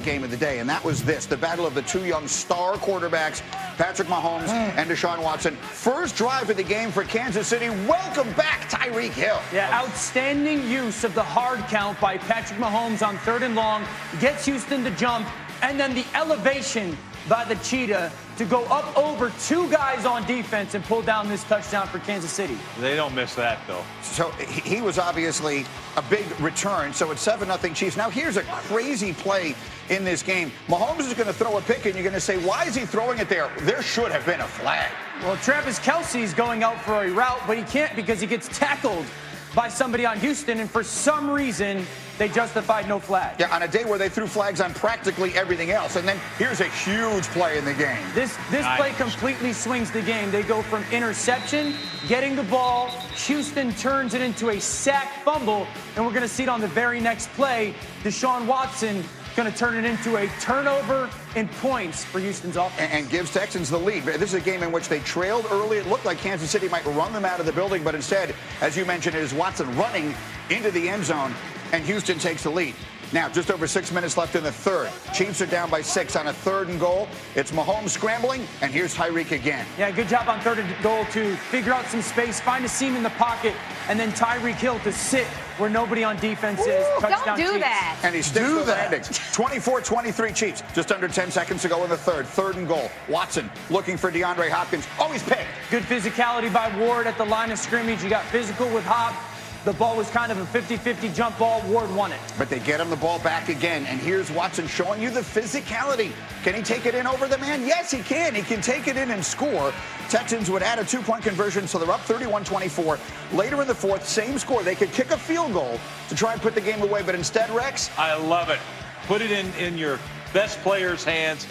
game of the day, and that was this, the battle of the two young star quarterbacks, Patrick Mahomes and Deshaun Watson. First drive of the game for Kansas City. Welcome back, Tyreek Hill. Yeah, outstanding use of the hard count by Patrick Mahomes on 3rd and long, gets Houston to jump, and then the elevation by the Cheetah to go up over 2 guys on defense and pull down this touchdown for Kansas City. They don't miss that, though. So he was obviously a big return. So it's 7-0 Chiefs. Now here's a crazy play in this game. Mahomes is going to throw a pick, and you're going to say, why is he throwing it there? There should have been a flag. Well, Travis Kelce's going out for a route, but he can't because he gets tackled by somebody on Houston, and for some reason, they justified no flag. Yeah, on a day where they threw flags on practically everything else. And then here's a huge play in the game. This play completely swings the game. They go from interception, getting the ball, Houston turns it into a sack fumble, and we're going to see it on the very next play. Deshaun Watson going to turn it into a turnover and points for Houston's offense. And gives Texans the lead. This is a game in which they trailed early. It looked like Kansas City might run them out of the building, but instead, as you mentioned, it is Watson running into the end zone, and Houston takes the lead. Now, just over 6 minutes left in the third. Chiefs are down by 6 on a 3rd and goal. It's Mahomes scrambling, and here's Tyreek again. Yeah, good job on 3rd and goal to figure out some space, find a seam in the pocket, and then Tyreek Hill to sit where nobody on defense is. Don't Touchdown do Chiefs. that. And he sticks the landing. 24-23 Chiefs. Just under 10 seconds to go in the third. 3rd and goal. Watson looking for DeAndre Hopkins. Oh, he's picked. Good physicality by Ward at the line of scrimmage. You got physical with Hop. The ball was kind of a 50-50 jump ball. Ward won it. But they get him the ball back again. And here's Watson showing you the physicality. Can he take it in over the man? Yes, he can. He can take it in and score. Texans would add a 2-point conversion, so they're up 31-24. Later in the fourth, same score. They could kick a field goal to try and put the game away. But instead, Rex. I love it. Put it in your best player's hands.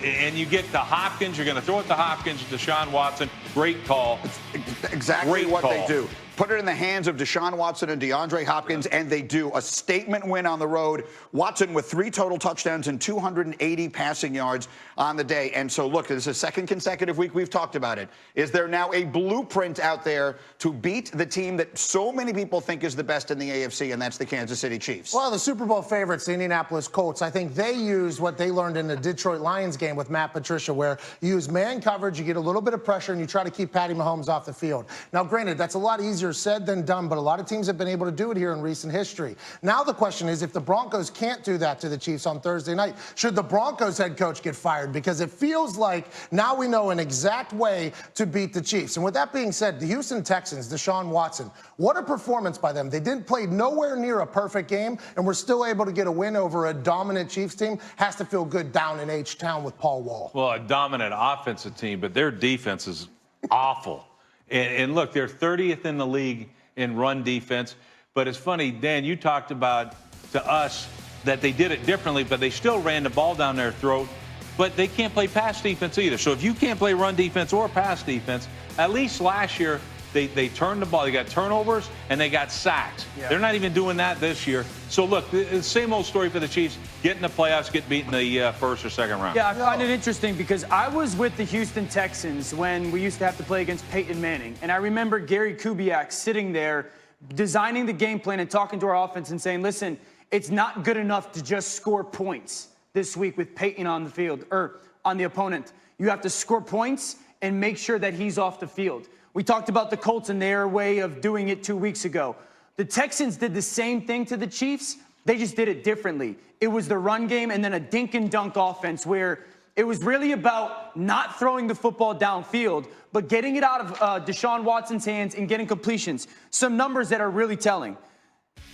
And you get to Hopkins. You're going to throw it to Hopkins, Deshaun Watson. Great call. It's exactly Great what call. they do. Put it in the hands of Deshaun Watson and DeAndre Hopkins, and they do. A statement win on the road. Watson with 3 total touchdowns and 280 passing yards on the day. And so, look, this is a second consecutive week we've talked about it. Is there now a blueprint out there to beat the team that so many people think is the best in the AFC, and that's the Kansas City Chiefs? Well, the Super Bowl favorites, the Indianapolis Colts, I think they used what they learned in the Detroit Lions game with Matt Patricia, where you use man coverage, you get a little bit of pressure, and you try to keep Patty Mahomes off the field. Now, granted, that's a lot easier said than done, but a lot of teams have been able to do it here in recent history. Now the question is, if the Broncos can't do that to the Chiefs on Thursday night, should the Broncos head coach get fired? Because it feels like now we know an exact way to beat the Chiefs. And with that being said, the Houston Texans, Deshaun Watson, what a performance by them. They didn't play nowhere near a perfect game, and were still able to get a win over a dominant Chiefs team. Has to feel good down in H-Town with Paul Wall. Well, a dominant offensive team, but their defense is awful. And look, they're 30th in the league in run defense. But it's funny, Dan, you talked about to us that they did it differently, but they still ran the ball down their throat. But they can't play pass defense either. So if you can't play run defense or pass defense, at least last year, they turned the ball. They got turnovers and they got sacks. Yeah. They're not even doing that this year. So, look, the same old story for the Chiefs. Get in the playoffs, get beat in the first or second round. Yeah, I find it interesting because I was with the Houston Texans when we used to have to play against Peyton Manning. And I remember Gary Kubiak sitting there designing the game plan and talking to our offense and saying, listen, it's not good enough to just score points this week with Peyton on the field or on the opponent. You have to score points and make sure that he's off the field. We talked about the Colts and their way of doing it 2 weeks ago. The Texans did the same thing to the Chiefs. They just did it differently. It was the run game and then a dink and dunk offense where it was really about not throwing the football downfield, but getting it out of Deshaun Watson's hands and getting completions. Some numbers that are really telling.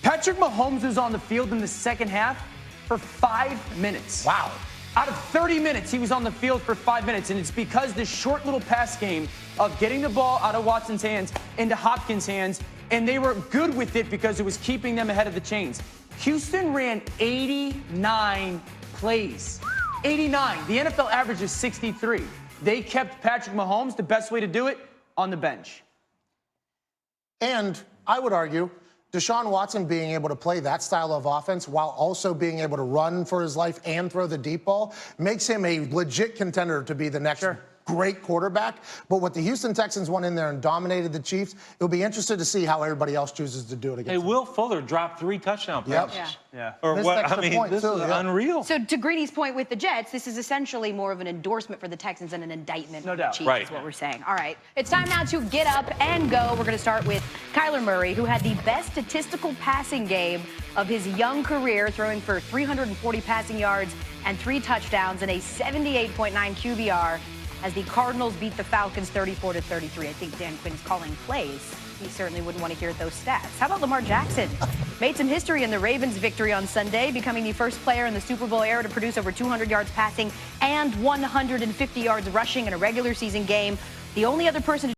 Patrick Mahomes was on the field in the second half for 5 minutes. Wow. Out of 30 minutes, he was on the field for 5 minutes, and it's because this short little pass game of getting the ball out of Watson's hands into Hopkins' hands, and they were good with it because it was keeping them ahead of the chains. Houston ran 89 plays. 89. The NFL average is 63. They kept Patrick Mahomes, the best way to do it, on the bench. And I would argue Deshaun Watson being able to play that style of offense while also being able to run for his life and throw the deep ball makes him a legit contender to be the next great quarterback. But what the Houston Texans went in there and dominated the Chiefs, it'll be interesting to see how everybody else chooses to do it against Hey, them. Will Fuller dropped 3 touchdown Yep. passes. Yeah. Or Missed what? I extra mean, point, this too, is yeah. unreal. So to Greeny's point with the Jets, this is essentially more of an endorsement for the Texans and an indictment No of the doubt. Chiefs, Right. is what we're saying. All right, it's time now to get up and go. We're going to start with Kyler Murray, who had the best statistical passing game of his young career, throwing for 340 passing yards and 3 touchdowns and a 78.9 QBR as the Cardinals beat the Falcons 34-33. I think Dan Quinn is calling plays. He certainly wouldn't want to hear those stats. How about Lamar Jackson? Made some history in the Ravens' victory on Sunday, becoming the first player in the Super Bowl era to produce over 200 yards passing and 150 yards rushing in a regular season game. The only other person to